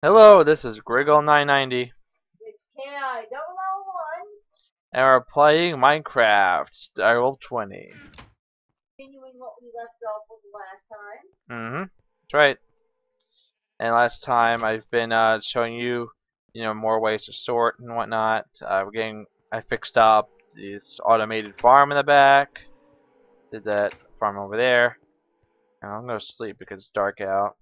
Hello, this is Griggle990, It's KI 001, and we're playing Minecraft Direwolf 20. continuing what we left off with last time. That's right. And last time I've been showing you, more ways to sort and whatnot. I fixed up this automated farm in the back. Did that farm over there. Now I'm gonna sleep because it's dark out.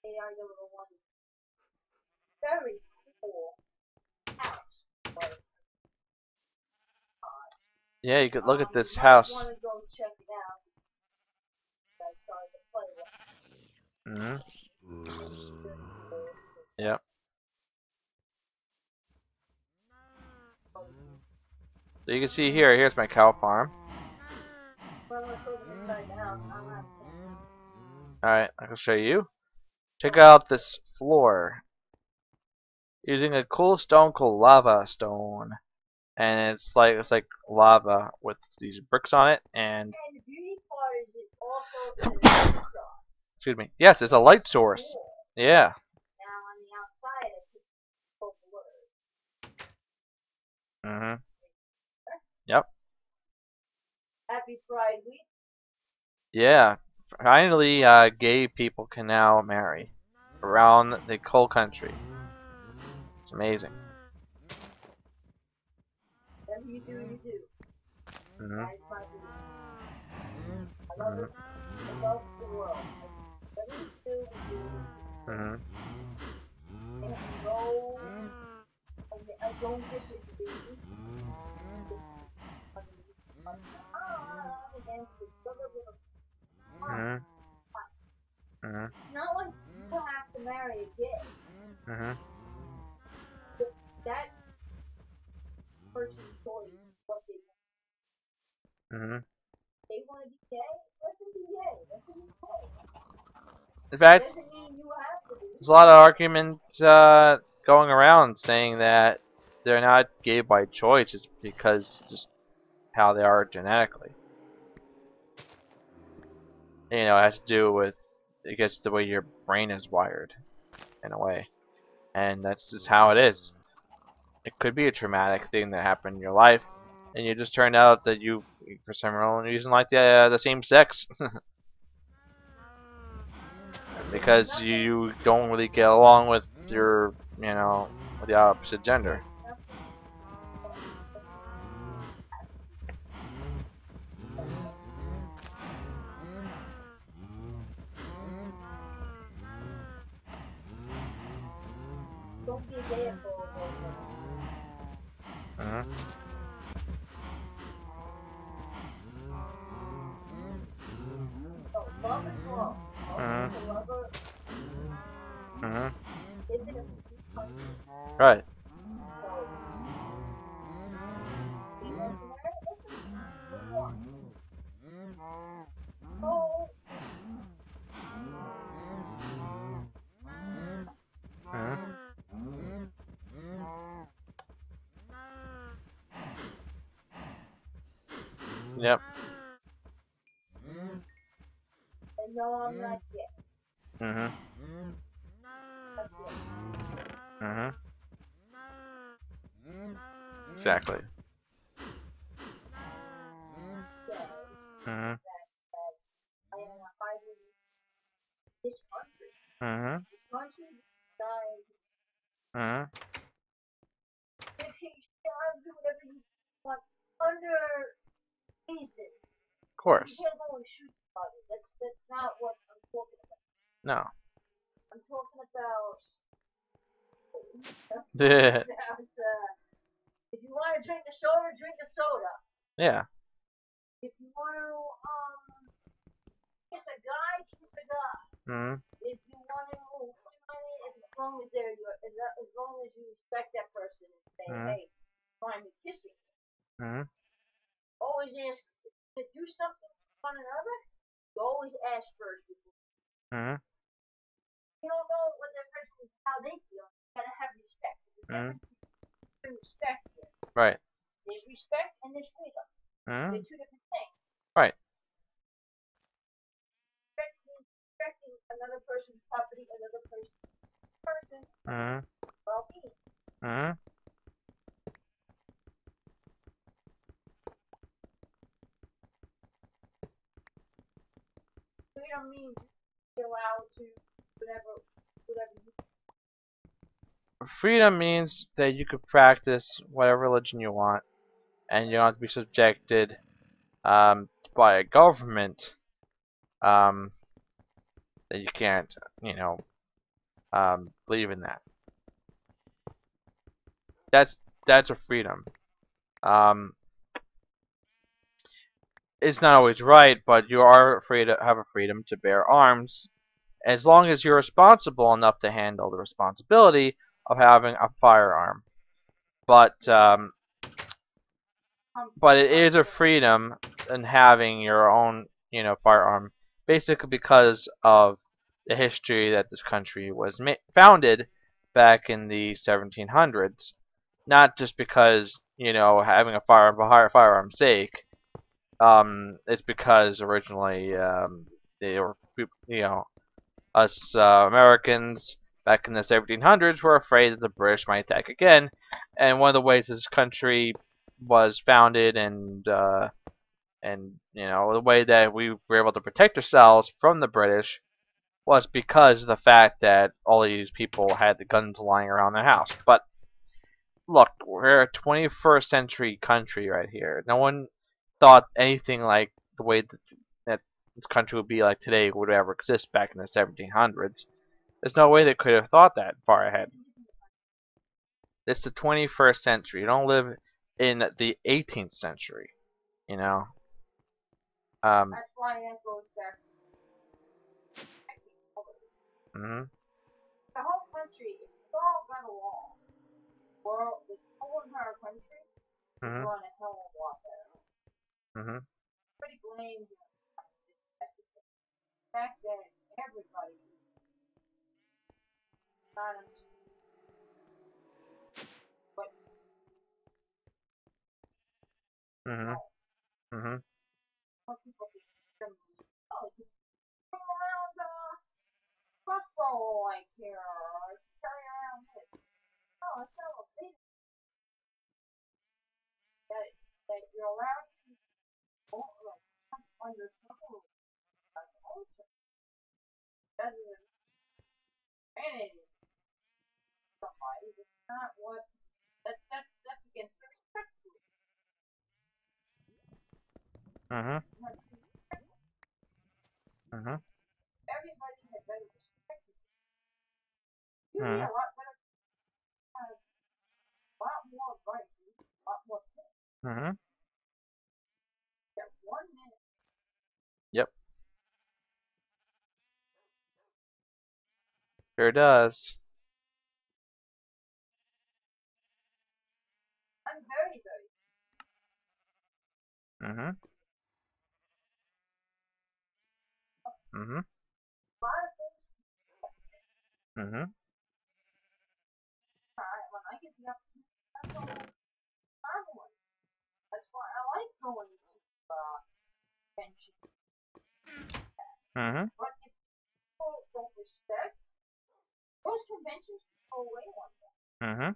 KI 001 is very cool house. Yeah, you could look at this You house. might want to go check it out. I started to play with Yep. So you can see here's my cow farm. Well, let's look inside the house. Alright, I can show you. Check out this floor. Using a cool stone called lava stone. And it's like lava with these bricks on it, and And the beauty part is it also is a light source. excuse me. Yes, it's a light source. Cool. Yeah. Now on the outside, I put cold water. Yep. Happy Pride Week. Yeah. Finally, gay people can now marry around the whole country. It's amazing. Whatever you do, you do. Mhm. That is my belief. I love it. I love the world. Whatever you do, you do. Mhm. And no, I don't disagree. Against this Mhm. Mhm. It's not like people have to marry a gay. Mhm. That person's choice what they want. Mhm. They want to be gay, let them be gay. Let them be gay. In fact, Doesn't mean you have to be. there's a lot of arguments going around saying that they're not gay by choice. It's because just how they are genetically. It has to do with, I guess, the way your brain is wired, in a way. And that's just how it is. It could be a traumatic thing that happened in your life, and you just turned out that you, for some reason, like the same sex. Because you don't really get along with your, with the opposite gender. Don't be a gay for Mhm. So love is love. Love is the lover. Mhm. Live in a free country. Right. So you want to marry? Let them do what they want. Oh, Mhm. Yep. and no, I'm not gay. Mhm. Not gay. Mhm. Exactly. Gay. Mhm. I am hiding this country. Mhm. This country designed Mhm. if you do whatever you want under reason. Of You course. can't go and shoot somebody. That's not what I'm talking about. No. I'm talking about Yeah. if you want to drink a soda, drink a soda. Yeah. If you want to kiss a guy, kiss a guy. Mhm. If you want to, as long as as long as you respect that person and say, Mhm. hey, find me kissing. Mhm. Always ask to do something for one another. You always ask first. Mhm. You don't know what that person how they feel. You gotta have respect. There's a Mhm. difference between respect here. Right. There's respect and there's freedom. They're Mhm. two different things. Right. Respecting another person's property, another person's person, Mhm. well-being. Mhm. Freedom means you're allowed to whatever you Freedom means that you could practice whatever religion you want, and you don't have to be subjected by a government um, that you can't, believe in that. That's that's a freedom. Um, it's not always right, but you are free to have a freedom to bear arms as long as you're responsible enough to handle the responsibility of having a firearm. But come but from. it is a freedom in having your own, firearm, basically because of the history that this country was founded back in the 1700s. Not just because having a firearm's sake. It's because originally they were us Americans back in the 1700s were afraid that the British might attack again, and one of the ways this country was founded and the way that we were able to protect ourselves from the British was because of the fact that all these people had the guns lying around their house. But look, we're a 21st century country right here. No one thought anything like the way that this country would be like today would ever exist back in the 1700s. There's no way they could have thought that far ahead. It's the 21st century. You don't live in the 18th century, you know. That's why that goes back to Mhm. the whole country. If we all got along, world, this whole entire country would Mhm. run a hell of a lot better. Mhm. Pretty blame the fact that everybody not understand what Mhm. Mhm. some people think. Oh, you go around crossbow like here, or carry around this. Oh, it's not a thing that that you're allowed to like under some rules. Also, doesn't advantage somebody. It's not what that's against the respect rule. Mhm. Mhm. Everybody had better respect you. You'd be a Mhm. lot better, a lot more right, a lot more fair. Mhm. That 1 minute, Yep. Sure does. I'm very Mhm. Mhm. a lot of things. Mhm. When I get the opportunity, I'm going to travel. That's why I like going to conventions. Mhm. But if people don't respect, those conventions go away one day. Mhm.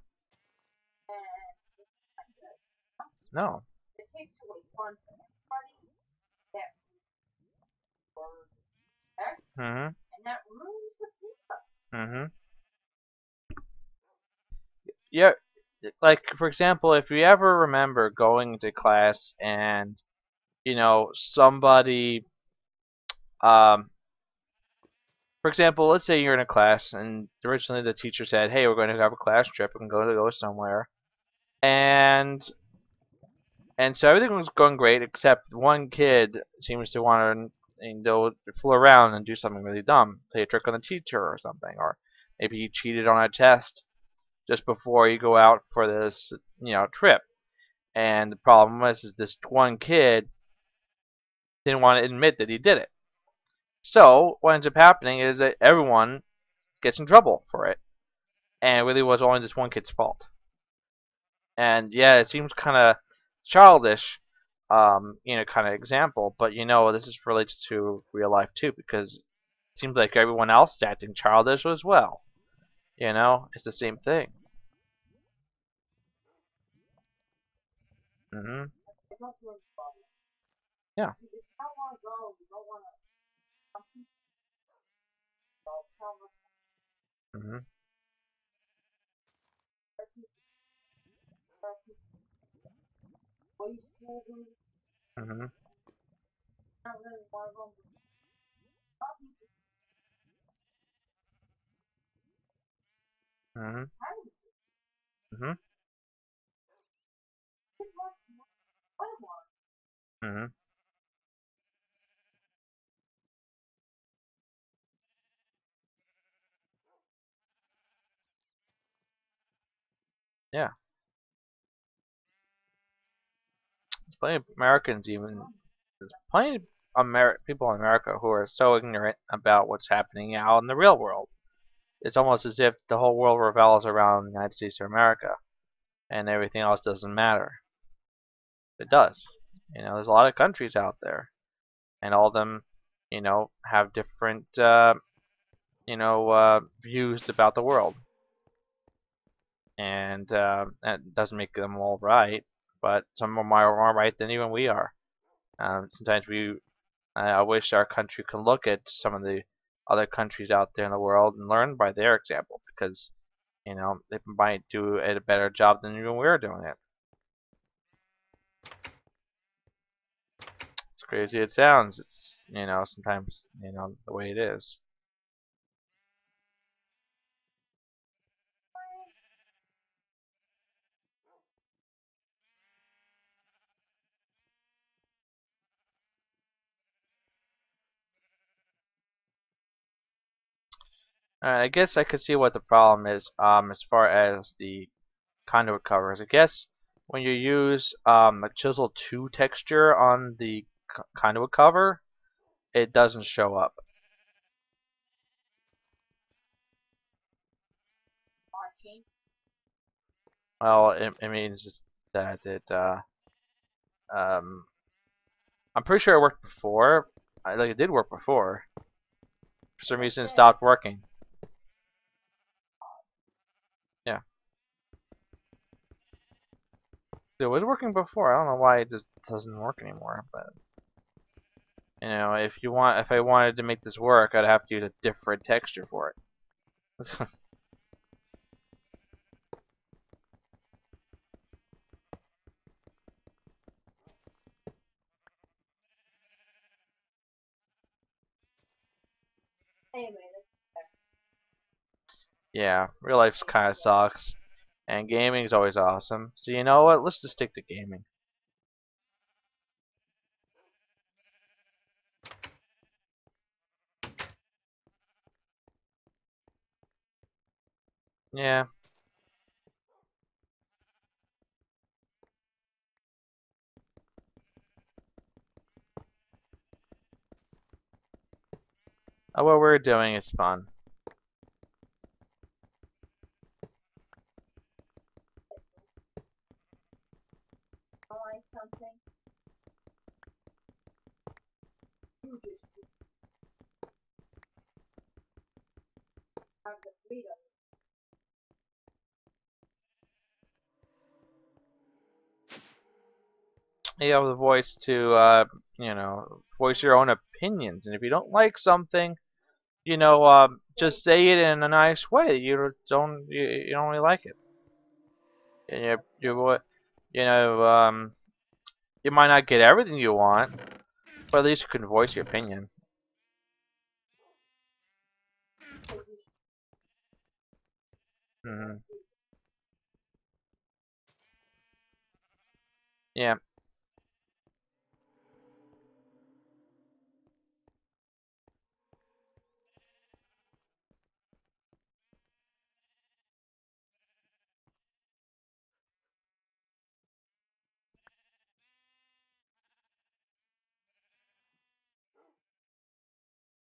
And it's not good. No. It takes away fun from everybody that respect, Mhm. and that ruins the people. Mhm. Yeah. Like for example, if you ever remember going to class and somebody um for example, let's say you're in a class and originally the teacher said, "Hey, we're going to have a class trip and go somewhere," and so everything was going great except one kid seems to want to fool around and do something really dumb, play a trick on the teacher or something, or maybe he cheated on a test just before you go out for this trip. And the problem was is this one kid didn't want to admit that he did it. So what ends up happening is that everyone gets in trouble for it, and it really was only this one kid's fault. And yeah, it seems kind of childish, kind of example, but this is relates to real life too, because seems like everyone else is acting childish as well. You know, it's the same thing. Mhm. I don't do any problem. Yeah. See, if I want to go, you don't want to something, tell us Mhm. wasteful when you Mhm. not really want to go. Some people Mhm. kind of Mhm. it must not what I want. Mhm. Yeah. There's plenty of Americans even. There's plenty of people in America who are so ignorant about what's happening out in the real world. It's almost as if the whole world revolves around the United States of America, and everything else doesn't matter. It does. You know, there's a lot of countries out there, and all of them, you know, have different, views about the world, and that doesn't make them all right. But some of them are more right than even we are. Sometimes I wish our country could look at some of the other countries out there in the world and learn by their example, because they might do a better job than even we're doing it. As crazy it sounds, it's sometimes the way it is. I guess I could see what the problem is. As far as the conduit covers, I guess when you use a chisel 2 texture on the conduit cover, it doesn't show up. Watching. Well, it means just that um, I'm pretty sure it worked before. Like it did work before. For some reason, it stopped working. Yeah, it was working before. I don't know why it just doesn't work anymore. But if I wanted to make this work, I'd have to use a different texture for it. Anyway, Yeah, real life kind of sucks, and gaming is always awesome. So you know what? Let's just stick to gaming. Yeah. What we're doing is fun. I like something. You just have the freedom. You have the voice to, voice your own opinions, and if you don't like something, just say it in a nice way. You don't really like it. And you know, um, you might not get everything you want, but at least you can voice your opinion. Hmm. Yeah.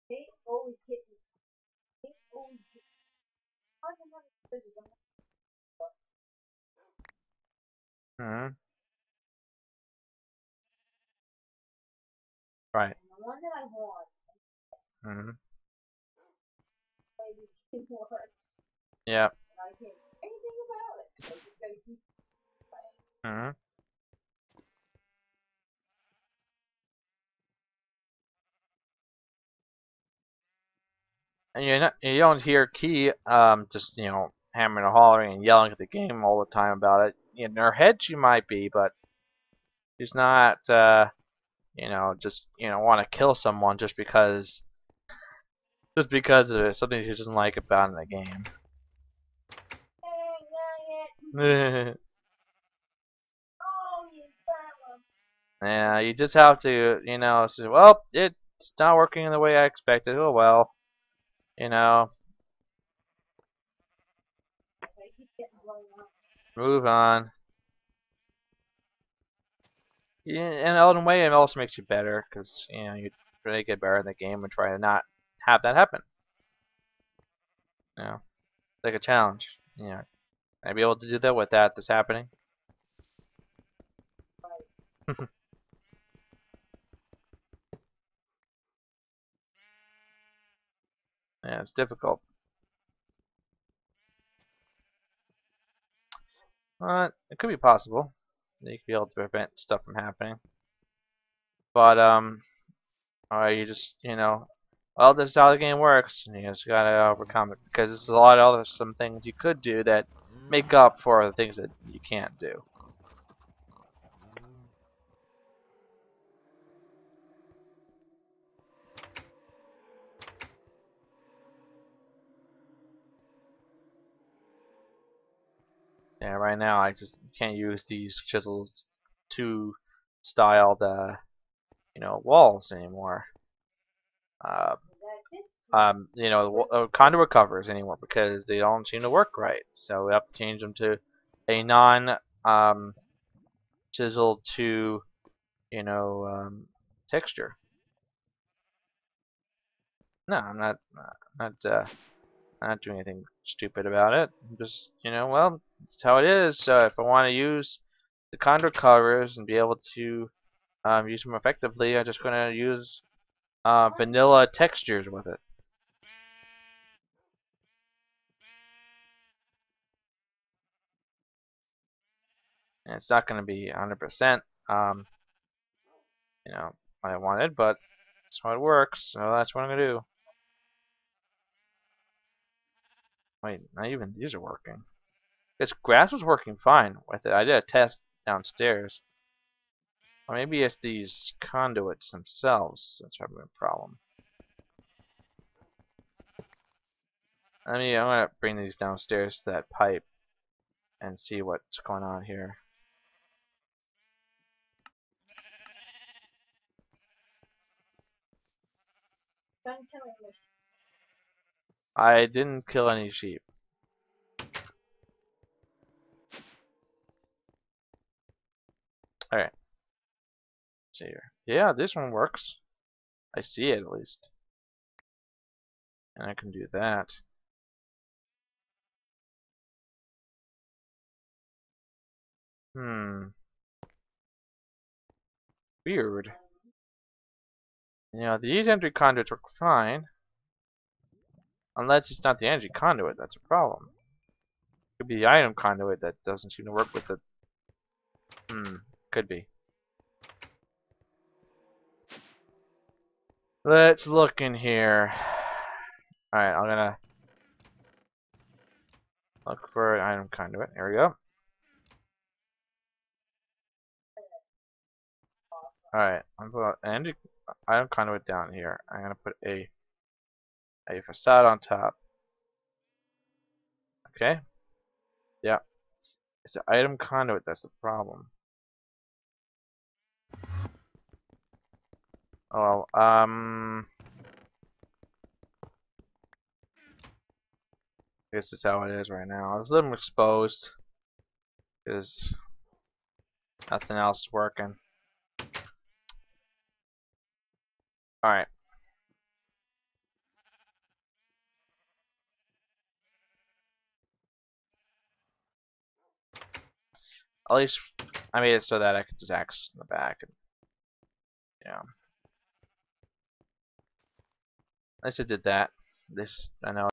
They always get me. They always get me. I don't know if this is a Hmm. Right. the one that I want. Hmm. way this game works. Yeah. And I can't do anything about it. So I just gotta keep playing. Mhm. And you don't hear Key just hammering and hollering and yelling at the game all the time about it. In her head she might be, but she's not just want to kill someone just because of something she doesn't like about in the game. Hey, not yet. Yeah, Oh, you son you just have to say, well, it's not working the way I expected. Oh well, you know, I keep getting blown up. move on. Yeah, in a way, it also makes you better because you really get better in the game and try to not have that happen. It's like a challenge. I'd be able to do that without this happening. Yeah, it's difficult. But it could be possible. You could be able to prevent stuff from happening. But or you just well, this is how the game works. And you just gotta overcome it because there's a lot of other some things you could do that make up for the things that you can't do. Yeah, right now I just can't use these chiseled two styled walls anymore. Uh, That's it. So conduit covers anymore because they don't seem to work right. So we have to change them to a non chiseled to texture. No, I'm not doing anything stupid about it. I'm just well, it's how it is. So if I want to use the conduit covers and be able to use them effectively, I'm just gonna use vanilla textures with it. And it's not gonna be 100% you know what I wanted, but that's how it works. So that's what I'm gonna do. Wait, not even these are working. This grass was working fine with it. I did a test downstairs. Or maybe it's these conduits themselves that's having a problem. I'm gonna bring these downstairs to that pipe and see what's going on here. done killing this. I didn't kill any sheep. Alright, see here. Yeah, this one works. I see it at least. And I can do that. Hmm. Weird. These energy conduits work fine. Unless it's not the energy conduit, that's a problem. Could be the item conduit that doesn't seem to work with it. Could be. Let's look in here. Alright, I'm gonna look for an item conduit. There we go. Alright, I'm gonna put an item conduit down here. I'm gonna put a facade on top. Okay? Yeah. It's the item conduit that's the problem. Oh, I guess it's how it is right now. Let's leave them exposed. Because nothing else is working. Alright. At least I made it so that I could just access in the back. And, at least I did that. This, I know.